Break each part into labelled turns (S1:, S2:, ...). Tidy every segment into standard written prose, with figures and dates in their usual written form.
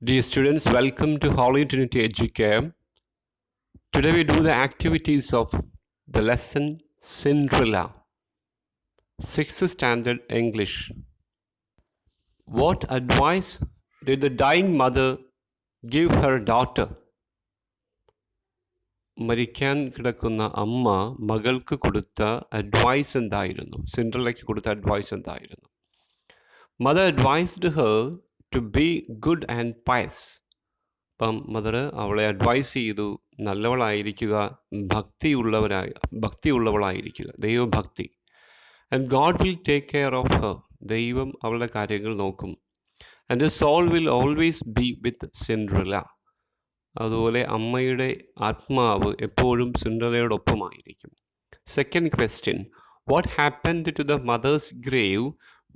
S1: Dear students, welcome to Holy Trinity Educare. Today we do the activities of the lesson Cinderella, 6th Standard English. What advice did the dying mother give her daughter? മരിക്കാൻ കിടക്കുന്ന അമ്മ മകൾക്ക് കൊടുത്ത advice എന്തായിരുന്നു? സിൻഡ്രല്ലയ്ക്ക് കൊടുത്ത advice എന്തായിരുന്നു? Mother advised her to be good and pious. അപ്പം mother അവളെ അഡ്വൈസ് ചെയ്തു, നല്ലവളായിരിക്കുക, ഭക്തിയുള്ളവളായിരിക്കുക, ദൈവഭക്തി. And God will take care of her. ദൈവം അവളുടെ കാര്യങ്ങൾ നോക്കും. And soul will always be with Cinderella. അതുപോലെ അമ്മയുടെ ആത്മാവ് എപ്പോഴും സിൻഡ്രല്ലയോടൊപ്പമായിരിക്കും. Second question, what happened to the mother's grave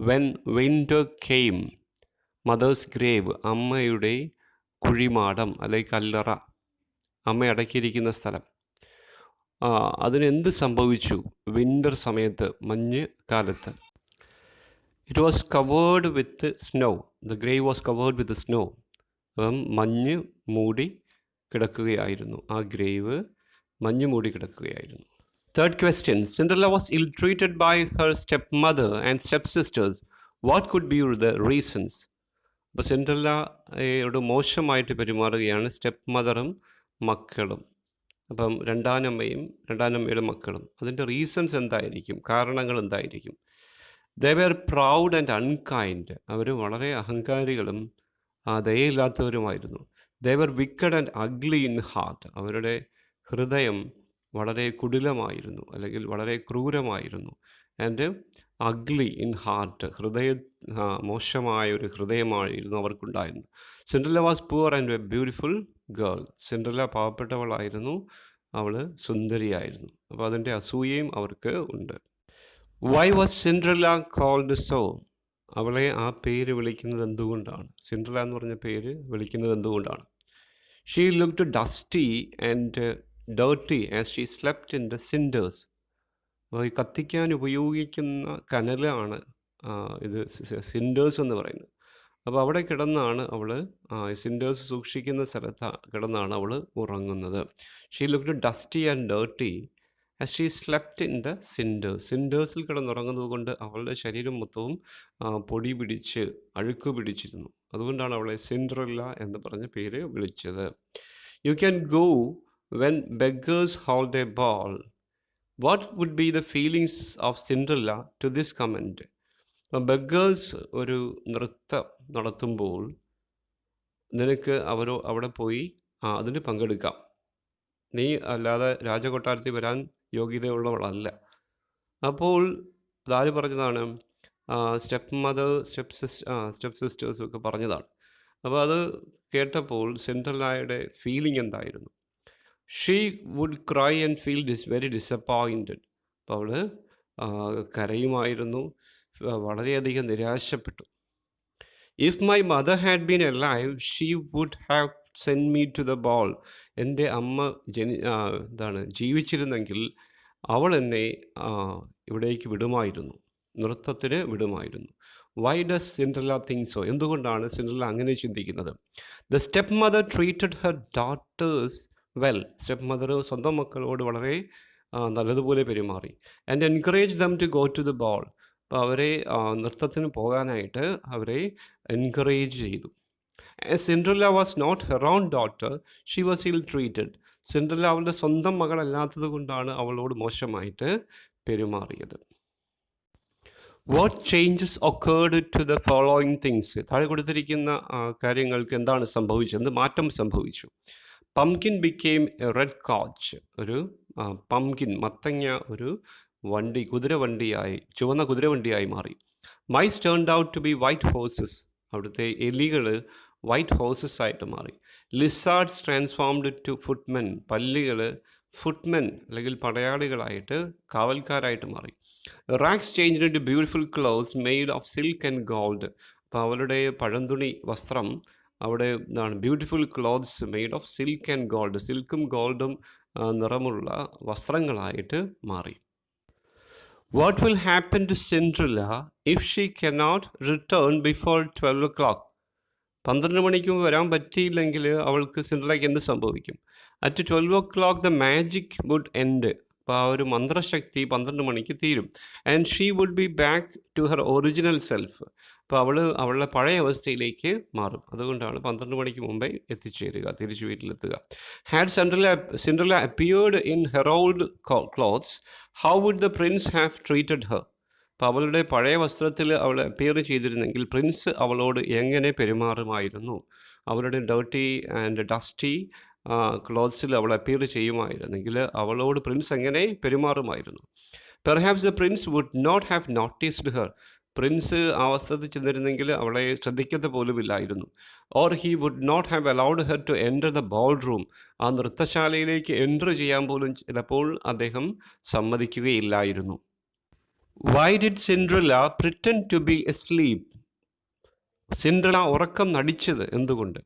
S1: when winter came? Mother's grave, അമ്മയുടെ കുഴിമാടം അല്ലെങ്കിൽ കല്ലറ, അമ്മ അടക്കിയിരിക്കുന്ന സ്ഥലം. അതിനെന്ത് സംഭവിച്ചു വിൻ്റർ സമയത്ത്, മഞ്ഞ് കാലത്ത്? It was covered with snow. The grave was covered with snow. അപ്പം മഞ്ഞ് മൂടി കിടക്കുകയായിരുന്നു. ആ ഗ്രേവ് മഞ്ഞ് മൂടി കിടക്കുകയായിരുന്നു. Third question, Cinderella was ill treated by her step mother and step sisters. What could be the reasons? അപ്പോൾ സിൻഡ്രല്ലയോട് മോശമായിട്ട് പെരുമാറുകയാണ് സ്റ്റെപ്പ് മദറും മക്കളും. അപ്പം രണ്ടാനമ്മയുടെ മക്കളും. അതിൻ്റെ റീസൺസ് എന്തായിരിക്കും? കാരണങ്ങൾ എന്തായിരിക്കും? They were proud and unkind. അവർ വളരെ അഹങ്കാരികളും ദയയില്ലാത്തവരുമായിരുന്നു. They were wicked and ugly in heart. അവരുടെ ഹൃദയം വളരെ കുടിലമായിരുന്നു, അല്ലെങ്കിൽ വളരെ ക്രൂരമായിരുന്നു. ആൻഡ് അഗ്ലി ഇൻ ഹാർട്ട്, മോശമായ ഒരു ഹൃദയമായിരുന്നു അവർക്കുണ്ടായിരുന്നു. Cinderella was poor and a beautiful girl. Cinderella പാവപ്പെട്ടവളായിരുന്നു, അവൾ സുന്ദരിയായിരുന്നു. അപ്പോൾ അതിൻ്റെ അസൂയയും അവർക്ക് ഉണ്ട്. Why was Cinderella called so? അവളെ ആ പേര് വിളിക്കുന്നത് എന്തുകൊണ്ടാണ്? സിൻഡ്രല്ല എന്ന് പറഞ്ഞ പേര് വിളിക്കുന്നത് എന്തുകൊണ്ടാണ്? She looked dusty and dirty as she slept in the cinders. ഈ കത്തിക്കാൻ ഉപയോഗിക്കുന്ന കനലാണ് ഇത് സിൻഡേഴ്സ് എന്ന് പറയുന്നത്. അപ്പോൾ അവിടെ കിടന്നാണ് അവൾ, സിൻഡേഴ്സ് സൂക്ഷിക്കുന്ന സ്ഥലത്ത് കിടന്നാണ് അവൾ ഉറങ്ങുന്നത്. She looked dusty and dirty as she slept in the cinders. സിൻഡേഴ്സിൽ കിടന്നുറങ്ങുന്നത് കൊണ്ട് അവളുടെ ശരീരം മൊത്തവും പൊടി പിടിച്ച് അഴുക്ക് പിടിച്ചിരുന്നു. അതുകൊണ്ടാണ് അവളെ സിൻഡ്രല്ല എന്ന് പറഞ്ഞ പേര് വിളിച്ചത്. You can go when beggars hold a ball. What would be the feelings of Cinderella to this comment? Beggars ഒരു നൃത്തം നടത്തുമ്പോൾ നിനക്ക് അവിടെ പോയി അതിന് പങ്കെടുക്കാം. നീ അല്ലാതെ രാജകൊട്ടാരത്തിൽ വരാൻ യോഗ്യതയുള്ളവളല്ല. അപ്പോൾ അതാര് പറഞ്ഞതാണ്? സ്റ്റെപ്പ് മദർ, സ്റ്റെപ്പ് സിസ്റ്റേഴ്സും ഒക്കെ പറഞ്ഞതാണ്. അപ്പോൾ അത് കേട്ടപ്പോൾ സിൻഡ്രല്ലയുടെ ഫീലിംഗ് എന്തായിരുന്നു? She would cry and feel very disappointed. അപ്പോൾ അവൾ കരയുമായിരുന്നു, വളരെയധികം നിരാശപ്പെട്ടു. If my mother had been alive she would have send me to the ball. എൻ്റെ അമ്മ ജീവിച്ചിരുന്നെങ്കിൽ അവൾ എന്നെ ഇവിടേക്ക് വിടുമായിരുന്നു, നൃത്തത്തിന് വിടുമായിരുന്നു. Why does Cinderella think so? എന്തുകൊണ്ടാണ് സിൻഡ്രല്ല അങ്ങനെ ചിന്തിക്കുന്നത്? The step mother treated her daughters well. Step mother സ്വന്തം മക്കളോട് വളരെ നല്ലതുപോലെ പെരുമാറി. And encourage them to go to the ball. അപ്പോൾ അവരെ നൃത്തത്തിന് പോകാനായിട്ട് അവരെ എൻകറേജ് ചെയ്തു. Cinderella was not her own daughter, she was ill treated. Cinderella അവളുടെ സ്വന്തം മകളല്ലാത്തത് കൊണ്ടാണ് അവളോട് മോശമായിട്ട് പെരുമാറിയത്. What changes occurred to the following things? താഴെ കൊടുത്തിരിക്കുന്ന കാര്യങ്ങൾക്ക് എന്താണ് സംഭവിച്ചത്? മാറ്റം സംഭവിച്ചു. Pumpkin became a red coach. ഒരു പംകിൻ, മത്തങ്ങ, ഒരു കുതിരവണ്ടിയായി, ചുവന്ന കുതിരവണ്ടിയായി മാറി. Mice turned out to be white horses. അവിടുത്തെ എലികൾ വൈറ്റ് ഹോഴ്സസ് ആയിട്ട് മാറി. Lizards transformed to footmen. പല്ലികൾ ഫുട്മെൻ അല്ലെങ്കിൽ പടയാളികളായിട്ട്, കാവൽക്കാരായിട്ട് മാറി. Rags changed into beautiful clothes made of silk and gold. അപ്പോൾ അവളുടെ പഴന്തുണി വസ്ത്രം അവിടെ beautiful clothes made of silk and gold. സിൽക്കും ഗോൾഡും നിറമുള്ള വസ്ത്രങ്ങളായിട്ട് മാറി. What will happen to Cinderella if she cannot return before 12 o'clock? 12 മണിക്ക് മുമ്പ് വരാൻ പറ്റിയില്ലെങ്കിൽ അവൾക്ക് സിൻഡ്രലയ്ക്ക് എന്ത് സംഭവിക്കും? At 12 o'clock the magic would end. അപ്പോൾ ആ ഒരു മന്ത്രശക്തി 12 മണിക്ക് തീരും. And she would be back to her original self. അപ്പോൾ അവളുടെ പഴയ അവസ്ഥയിലേക്ക് മാറും. അതുകൊണ്ടാണ് 12 മണിക്ക് മുമ്പേ എത്തിച്ചേരുക, തിരിച്ച് വീട്ടിലെത്തുക. Had Cinderella appeared in her old clothes, how would the prince have treated her. അപ്പോൾ അവളുടെ പഴയ വസ്ത്രത്തിൽ അവൾ അപ്പിയർ ചെയ്തിരുന്നെങ്കിൽ പ്രിൻസ് അവളോട് എങ്ങനെ പെരുമാറുമായിരുന്നു? അവളുടെ ഡേർട്ടി ആൻഡ് ഡസ്റ്റി ക്ലോത്ത്സിൽ അവൾ അപ്പിയർ ചെയ്യുമായിരുന്നെങ്കിൽ അവളോട് പ്രിൻസ് എങ്ങനെ പെരുമാറുമായിരുന്നു? Perhaps the prince would not have noticed her. Prince ആ വസ്ത്രത്തിൽ ചെന്നിരുന്നെങ്കിൽ അവളെ ശ്രദ്ധിക്കത്ത പോലുമില്ലായിരുന്നു. Or he would not have allowed her to enter the ball room. ആ നൃത്തശാലയിലേക്ക് എൻ്റർ ചെയ്യാൻ പോലും ചിലപ്പോൾ അദ്ദേഹം സമ്മതിക്കുകയില്ലായിരുന്നു. Why did Cinderella pretend to be asleep. Cinderella ഉറക്കം നടിച്ചത് എന്തുകൊണ്ട്?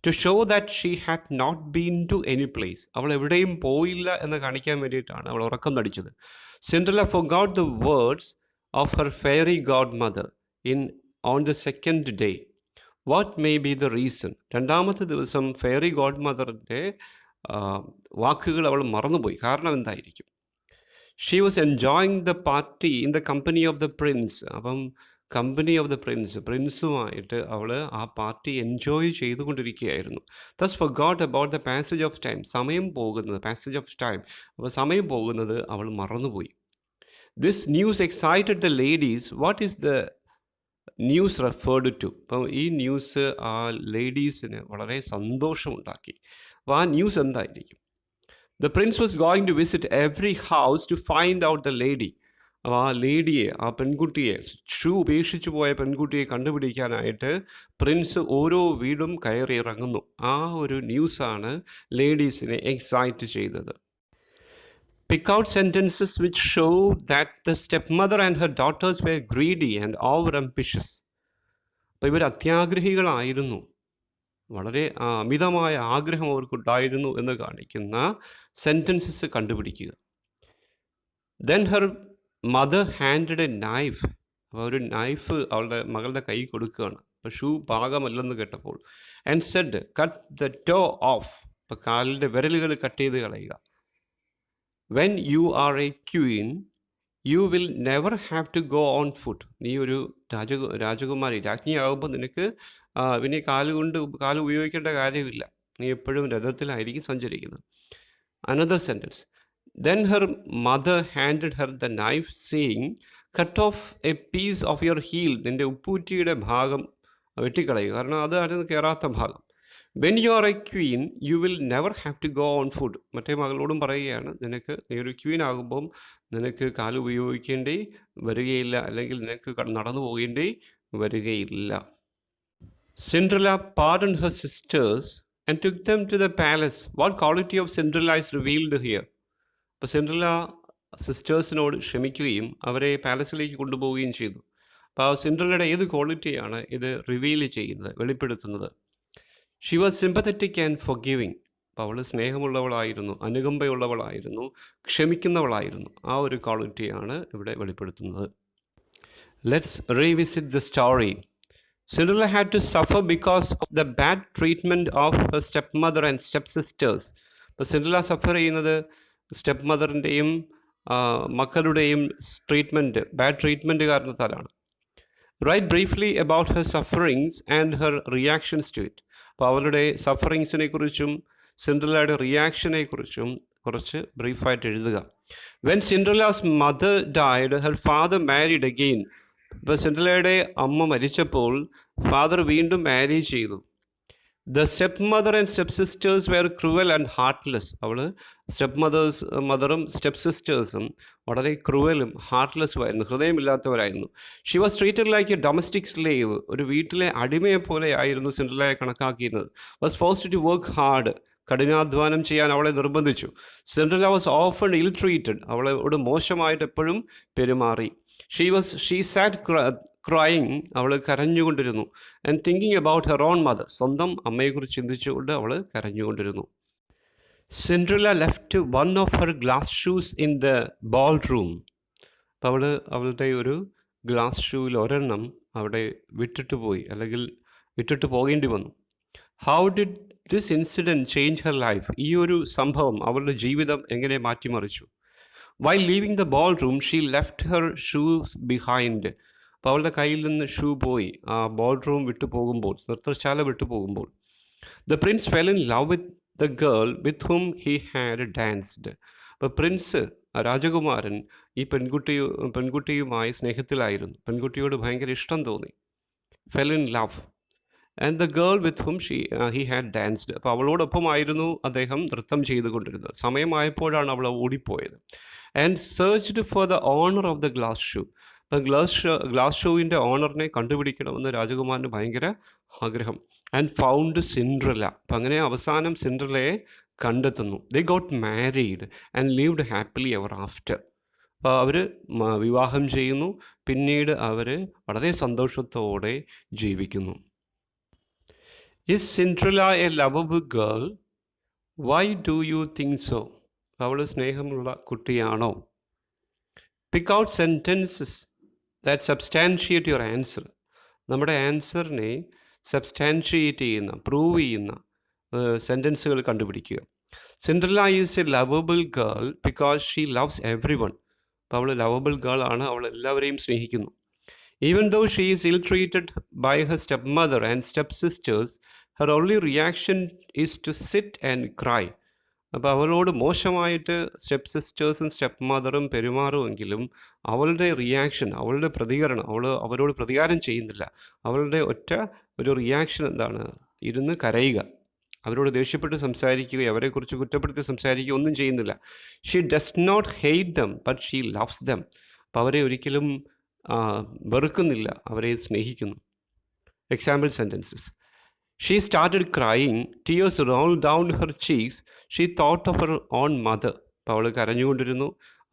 S1: To show that she had not been to any place. അവൾ എവിടെയും പോയില്ല എന്ന് കാണിക്കാൻ വേണ്ടിയിട്ടാണ് അവൾ ഉറക്കം നടിച്ചത്. Cinderella forgot the words of her fairy godmother on the second day. What may be the reason? രണ്ടാമത്തെ ദിവസം ഫെയറി ഗോഡ്മദറിൻ്റെ വാക്കുകൾ അവൾ മറന്നുപോയി. കാരണം എന്തായിരിക്കും? She was enjoying the party in the company of the prince. അപ്പം കമ്പനി ഓഫ് ദ പ്രിൻസുമായിട്ട് അവൾ ആ പാർട്ടി എൻജോയ് ചെയ്തുകൊണ്ടിരിക്കുകയായിരുന്നു. Thus forgot about the passage of time. passage of time. അപ്പോൾ സമയം പോകുന്നത് അവൾ മറന്നുപോയി. This news excited the ladies. What is the news referred to? അപ്പം ഈ ന്യൂസ് ആ ലേഡീസിന് വളരെ സന്തോഷമുണ്ടാക്കി. അപ്പോൾ ആ ന്യൂസ് എന്തായിരിക്കും? The prince was going to visit every house to find out the lady. അപ്പോൾ ആ ലേഡിയെ, ആ പെൺകുട്ടിയെ, ഷൂ ഉപേക്ഷിച്ചു പോയ പെൺകുട്ടിയെ കണ്ടുപിടിക്കാനായിട്ട് പ്രിൻസ് ഓരോ വീടും കയറി ഇറങ്ങുന്നു. ആ ഒരു ന്യൂസാണ് ലേഡീസിനെ എക്സൈറ്റ് ചെയ്തത്. Pick out sentences which show that the stepmother and her daughters were greedy and over-ambitious. അപ്പോൾ ഇവർ അത്യാഗ്രഹികളായിരുന്നു, വളരെ അമിതമായ ആഗ്രഹം അവർക്കുണ്ടായിരുന്നു എന്ന് കാണിക്കുന്ന സെൻറ്റൻസസ് കണ്ടുപിടിക്കുക. Then her mother handed A knife. അപ്പോൾ ഒരു നൈഫ് അവളുടെ മകളുടെ കൈ കൊടുക്കുകയാണ്. അപ്പോൾ ഷൂ പാകമല്ലെന്ന് കേട്ടപ്പോൾ. And said cut the toe off. അപ്പോൾ കാലിൻ്റെ വിരലുകൾ കട്ട് ചെയ്ത് കളയുക. When you are a queen you will never have to go on foot. നീ ഒരു രാജകുമാരി, രാജ്ഞിയാകുമ്പോൾ നിനക്ക് പിന്നെ കാല് ഉപയോഗിക്കേണ്ട കാര്യമില്ല. നീ എപ്പോഴും രഥത്തിലായിരിക്കും സഞ്ചരിക്കുന്നത്. Another sentence. Then her mother handed her the knife, saying, cut off a piece of your heel. നിൻ്റെ ഉപ്പൂറ്റിയുടെ ഭാഗം വെട്ടിക്കളയുക, കാരണം അതാണ് കയറാത്ത ഭാഗം. When you are a queen, you will never have to go on foot. മറ്റേ മകളോടും പറയുകയാണ്, നീ ഒരു ക്വീൻ ആകുമ്പം നിനക്ക് കാല് ഉപയോഗിക്കേണ്ടി വരികയില്ല, അല്ലെങ്കിൽ നിനക്ക് നടന്നു പോകേണ്ടി വരികയില്ല. Cinderella pardoned her sisters and took them to the palace. What quality of Cinderella is revealed here? അപ്പോൾ സിൻഡ്രല സിസ്റ്റേഴ്സിനോട് ക്ഷമിക്കുകയും അവരെ പാലസിലേക്ക് കൊണ്ടുപോവുകയും ചെയ്തു. അപ്പോൾ ആ സിൻഡ്രലയുടെ ഏത് ക്വാളിറ്റിയാണ് ഇത് റിവീൽ ചെയ്യുന്നത്, വെളിപ്പെടുത്തുന്നത്? She was sympathetic and forgiving. അപ്പോൾ അവൾ സ്നേഹമുള്ളവളായിരുന്നു, അനുകമ്പയുള്ളവളായിരുന്നു, ക്ഷമിക്കുന്നവളായിരുന്നു. ആ ഒരു ക്വാളിറ്റിയാണ് ഇവിടെ വെളിപ്പെടുത്തുന്നത്. Let's revisit the story. Cinderella had to suffer because of the bad treatment of her stepmother and stepsisters. അപ്പോൾ സിൻഡ്രല സഫർ ചെയ്യുന്നത് സ്റ്റെപ്പ് മദറിൻ്റെയും മക്കളുടെയും ബാഡ് ട്രീറ്റ്മെൻറ്റ് കാരണത്താലാണ്. Write briefly about her sufferings and her reactions to it. അപ്പോൾ അവരുടെ സഫറിങ്സിനെ കുറിച്ചും സിൻഡ്രലയുടെ റിയാക്ഷനെ കുറിച്ചും കുറച്ച് ബ്രീഫായിട്ട് എഴുതുക. When Cinderella's mother died her father married again. ഇപ്പോൾ സിൻഡ്രലയുടെ അമ്മ മരിച്ചപ്പോൾ ഫാദർ വീണ്ടും മാരേജ് ചെയ്തു. The stepmother and stepsisters were cruel and heartless. അവൾ മദറും സ്റ്റെപ്പ് സിസ്റ്റേഴ്സും വളരെ ക്രൂവലും ഹാർട്ട്ലെസ്സുമായിരുന്നു, ഹൃദയമില്ലാത്തവരായിരുന്നു. She was treated like a domestic slave. ഒരു വീട്ടിലെ അടിമയെ പോലെയായിരുന്നു സിൻഡ്രലയെ കണക്കാക്കിയിരുന്നത്. Was forced to work hard. കഠിനാധ്വാനം ചെയ്യാൻ അവളെ നിർബന്ധിച്ചു. Cinderella was often ill treated. അവളോട് മോശമായിട്ട് എപ്പോഴും പെരുമാറി. She sat crying. അവൾ കരഞ്ഞുകൊണ്ടിരുന്നു. And thinking about her own mother. സ്വന്തം അമ്മയെക്കുറിച്ച് ചിന്തിച്ചുകൊണ്ട് അവൾ കരഞ്ഞുകൊണ്ടിരുന്നു. Cinderella left one of her glass shoes in the ball room. അപ്പോൾ അവളുടെ ഒരു ഗ്ലാസ് ഷൂവിൽ ഒരെണ്ണം അവിടെ വിട്ടിട്ട് പോയി, അല്ലെങ്കിൽ വിട്ടിട്ട് പോകേണ്ടി വന്നു. How did this incident change her life? ഈ ഒരു സംഭവം അവളുടെ ജീവിതം എങ്ങനെ മാറ്റിമറിച്ചു? While living the ball room she left Har shoes behind. അപ്പോൾ അവളുടെ കയ്യിൽ നിന്ന് ഷൂ പോയി ആ ബോൾ റൂം വിട്ടു പോകുമ്പോൾ, നൃത്തശാല വിട്ടു പോകുമ്പോൾ. The prince fell in love with the girl with whom he had danced. അപ്പോൾ പ്രിൻസ്, രാജകുമാരൻ, ഈ പെൺകുട്ടിയുമായി സ്നേഹത്തിലായിരുന്നു. പെൺകുട്ടിയോട് ഭയങ്കര ഇഷ്ടം തോന്നി. Fell in love and the girl with whom he had danced. അപ്പോൾ അവളോടൊപ്പമായിരുന്നു അദ്ദേഹം നൃത്തം ചെയ്തുകൊണ്ടിരുന്നത്. സമയമായപ്പോഴാണ് അവൾ ഓടിപ്പോയത്. And searched for the owner of the glass shoe. അപ്പോൾ ഗ്ലാസ് ഷൂവിൻ്റെ ഓണറിനെ കണ്ടുപിടിക്കണമെന്ന് രാജകുമാരന് ഭയങ്കര ആഗ്രഹം. And found Cinderella. അപ്പം അങ്ങനെ അവസാനം സിൻഡ്രലയെ കണ്ടെത്തുന്നു. They got married and lived happily ever after. അപ്പോൾ അവർ വിവാഹം ചെയ്യുന്നു. പിന്നീട് അവർ വളരെ സന്തോഷത്തോടെ ജീവിക്കുന്നു. Is Cinderella a lovable girl? Why do you think so? അവൾ സ്നേഹമുള്ള കുട്ടിയാണോ? Pick out sentences that substantiate your answer. നമ്മുടെ ആൻസറിനെ സബ്സ്റ്റാൻഷിയേറ്റ് ചെയ്യുന്ന, പ്രൂവ് ചെയ്യുന്ന സെൻറ്റൻസുകൾ കണ്ടുപിടിക്കുക. Cinderella is a lovable girl because she loves everyone. അപ്പോൾ അവൾ ലവബിൾ ഗേൾ ആണ്, അവൾ എല്ലാവരെയും സ്നേഹിക്കുന്നു. Even though she is ill treated by her step mother and step sisters, her only reaction is to sit and cry. അപ്പോൾ അവളോട് മോശമായിട്ട് step സിസ്റ്റേഴ്സും step മദറും പെരുമാറുമെങ്കിലും അവളുടെ റിയാക്ഷൻ, അവളുടെ പ്രതികരണം, അവരോട് പ്രതികാരം ചെയ്യുന്നില്ല. അവളുടെ ഒരു റിയാക്ഷൻ എന്താണ്? ഇരുന്ന് കരയുക, അവരോട് ദേഷ്യപ്പെട്ട് സംസാരിക്കുക, അവരെക്കുറിച്ച് കുറ്റപ്പെടുത്തി സംസാരിക്കുക, ഒന്നും ചെയ്യുന്നില്ല. She does not hate them but she loves them. അപ്പോൾ അവരെ ഒരിക്കലും വെറുക്കുന്നില്ല, അവരെ സ്നേഹിക്കുന്നു. Example sentences. She started crying. Tears rolled down her cheeks. She thought of her own mother. അപ്പോൾ അവൾ കരഞ്ഞുകൊണ്ടിരുന്നു.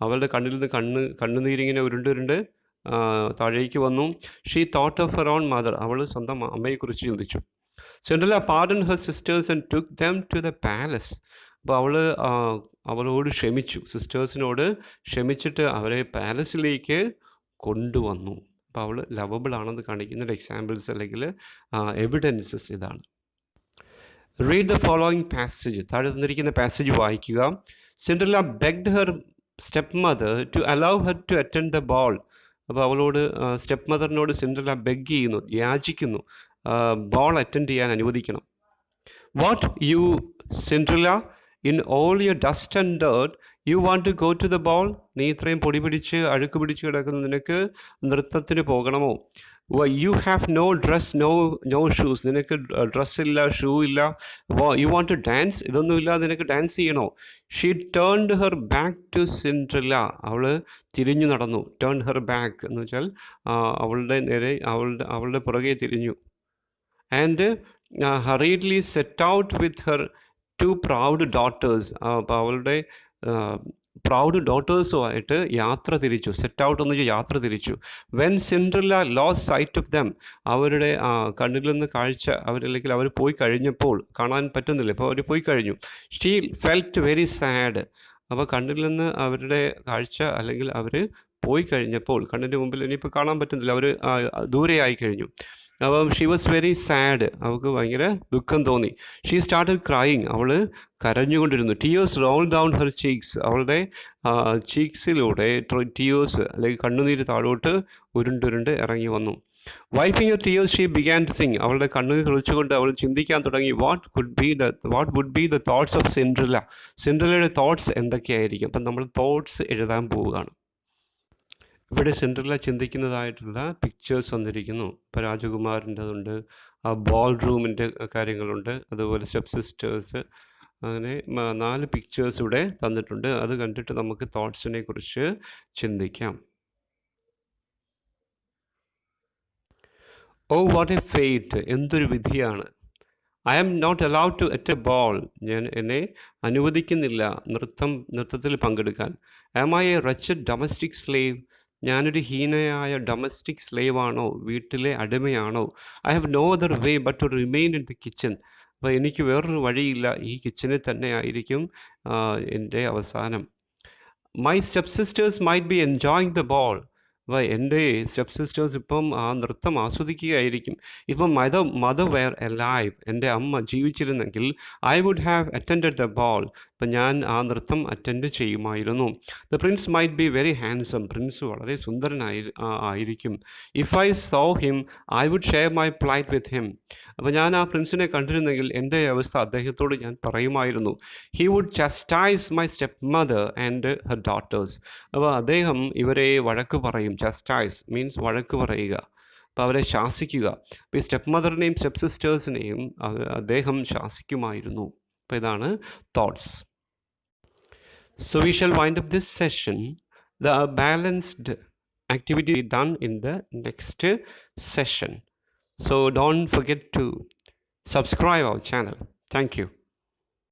S1: അവളുടെ കണ്ണിൽ നിന്ന് കണ്ണുനീരിങ്ങനെ ഉരുണ്ടുരുണ്ട് താഴേക്ക് വന്നു. She thought of her own mother. അവൾ സ്വന്തം അമ്മയെക്കുറിച്ച് ചിന്തിച്ചു. Cinderella pardoned her sisters and took them to the palace. അപ്പോൾ അവളോട് ക്ഷമിച്ചു, സിസ്റ്റേഴ്സിനോട് ക്ഷമിച്ചിട്ട് അവരെ പാലസിലേക്ക് കൊണ്ടുവന്നു. അപ്പോൾ അവൾ ലവബിൾ ആണെന്ന് കാണിക്കുന്ന എക്സാമ്പിൾസ് അല്ലെങ്കിൽ എവിഡൻസസ് ഇതാണ്. Read the following passage. താഴെ തന്നിരിക്കുന്ന പാസേജ് വായിക്കുക. Cinderella begged her step mother to allow her to attend the ball. അപ്പോൾ അവളോട് സ്റ്റെപ്പ് മദറിനോട് സിൻഡ്രല്ല ബെഗ് ചെയ്യുന്നു, യാചിക്കുന്നു, ബോൾ അറ്റൻഡ് ചെയ്യാൻ അനുവദിക്കണം. What you Cinderella, in all your dust and dirt you want to go to the ball? നീ ഇത്രയും പൊടി പിടിച്ച് അഴുക്ക് പിടിച്ച് കിടക്കുന്ന നിനക്ക് നൃത്തത്തിന് പോകണമോ? You have no dress, no shoes. നിനക്ക് ഡ്രസ്സില്ല, ഷൂ ഇല്ല. You want to dance? ഇതൊന്നുമില്ല, നിനക്ക് ഡാൻസ് ചെയ്യണോ? She turned her back to Cinderella. അവൾ തിരിഞ്ഞു നടന്നു. ടേൺ ഹെർ ബാക്ക് എന്ന് വെച്ചാൽ അവളുടെ നേരെ അവളുടെ പുറകെ തിരിഞ്ഞു. And hurriedly set out with her two proud daughters. അപ്പോൾ അവളുടെ പ്രൗഡ് ഡോട്ടേഴ്സുമായിട്ട് യാത്ര തിരിച്ചു. സെറ്റ് ഔട്ട് എന്ന് വെച്ചാൽ യാത്ര തിരിച്ചു. When Cinderella lost sight of them, അവരുടെ കണ്ണിൽ നിന്ന് കാഴ്ച അവരില്ലെങ്കിൽ അവർ പോയി കഴിഞ്ഞപ്പോൾ, കാണാൻ പറ്റുന്നില്ല, ഇപ്പോൾ അവർ പോയി കഴിഞ്ഞു. She felt very sad. അപ്പോൾ കണ്ണിൽ നിന്ന് അവരുടെ കാഴ്ച അല്ലെങ്കിൽ അവർ പോയി കഴിഞ്ഞപ്പോൾ, കണ്ണിൻ്റെ മുമ്പിൽ ഇനിയിപ്പോൾ കാണാൻ പറ്റുന്നില്ല, അവർ ദൂരെയായി കഴിഞ്ഞു. അപ്പം ഷീ വാസ് വെരി സാഡ്. അവൾക്ക് ഭയങ്കര ദുഃഖം തോന്നി. She started crying. അവൾ കരഞ്ഞുകൊണ്ടിരുന്നു. Tears roll down her cheeks. അവളുടെ ചീക്സിലൂടെ ടീയേഴ്സ് അല്ലെങ്കിൽ കണ്ണുനീര് താഴോട്ട് ഉരുണ്ടുരുണ്ട് ഇറങ്ങി വന്നു. Wiping your tears she began to think. അവളുടെ കണ്ണുനീർ തുളിച്ചുകൊണ്ട് അവൾ ചിന്തിക്കാൻ തുടങ്ങി. What would be the thoughts of Cinderella. സിൻഡ്രല്ലയുടെ തോട്ട്സ് എന്തൊക്കെയായിരിക്കും? അപ്പം നമ്മൾ തോട്ട്സ് എഴുതാൻ പോവുകയാണ്. ഇവിടെ സിൻഡ്രല്ല ചിന്തിക്കുന്നതായിട്ടുള്ള പിക്ചേഴ്സ് വന്നിരിക്കുന്നു. ഇപ്പോൾ രാജകുമാരൻ്റെതുണ്ട്, ബോൾ റൂമിൻ്റെ കാര്യങ്ങളുണ്ട്, അതുപോലെ സ്റ്റെപ്പ് സിസ്റ്റേഴ്സ്, അങ്ങനെ 4 പിക്ചേഴ്സ് ഇവിടെ തന്നിട്ടുണ്ട്. അത് കണ്ടിട്ട് നമുക്ക് തോട്ട്സിനെ കുറിച്ച് ചിന്തിക്കാം. ഓ വാട്ട് എ ഫേറ്റ്, എന്തൊരു വിധിയാണ്. I am not allowed to at a ball. എന്നെ അനുവദിക്കുന്നില്ല നൃത്തത്തിൽ പങ്കെടുക്കാൻ. Am I a wretched domestic slave. ഞാനൊരു ഹീനയായ ഡൊമസ്റ്റിക് സ്ലേവ് ആണോ? വീട്ടിലെ അടിമയാണോ? I have no other way but to remain in the kitchen. അപ്പോൾ എനിക്ക് വേറൊരു വഴിയില്ല, ഈ കിച്ചണിൽ തന്നെ ആയിരിക്കും എൻ്റെ അവസാനം. My step sisters might be enjoying the ball. അപ്പോൾ എൻ്റെ സ്റ്റെപ്പ് സിസ്റ്റേഴ്സ് ഇപ്പം ആ നൃത്തം ആസ്വദിക്കുകയായിരിക്കും. ഇപ്പം മദർ വെയർ എലൈവ്, എൻ്റെ അമ്മ ജീവിച്ചിരുന്നെങ്കിൽ I would have attended the ball, അപ്പം ഞാൻ ആ നൃത്തം അറ്റൻഡ് ചെയ്യുമായിരുന്നു. The prince might be very handsome, prince വളരെ ആയിരിക്കും. If I saw him I would share my plight with him, അപ്പോൾ ഞാൻ ആ പ്രിൻസിനെ കണ്ടിരുന്നെങ്കിൽ എൻ്റെ അവസ്ഥ അദ്ദേഹത്തോട് ഞാൻ പറയുമായിരുന്നു. He would chastise my step mother and her daughters, അപ്പോൾ അദ്ദേഹം ഇവരെ വഴക്ക് പറയും. ചസ്റ്റൈസ് മീൻസ് വഴക്ക് പറയുക, അപ്പോൾ അവരെ ശാസിക്കുക. അപ്പോൾ ഈ സ്റ്റെപ്പ് മദറിനെയും സ്റ്റെപ്പ് സിസ്റ്റേഴ്സിനെയും അദ്ദേഹം ശാസിക്കുമായിരുന്നു. അപ്പോൾ ഇതാണ് thoughts. So we shall wind up this session. The balanced activity will be done in the next session. So don't forget to subscribe our channel. Thank you.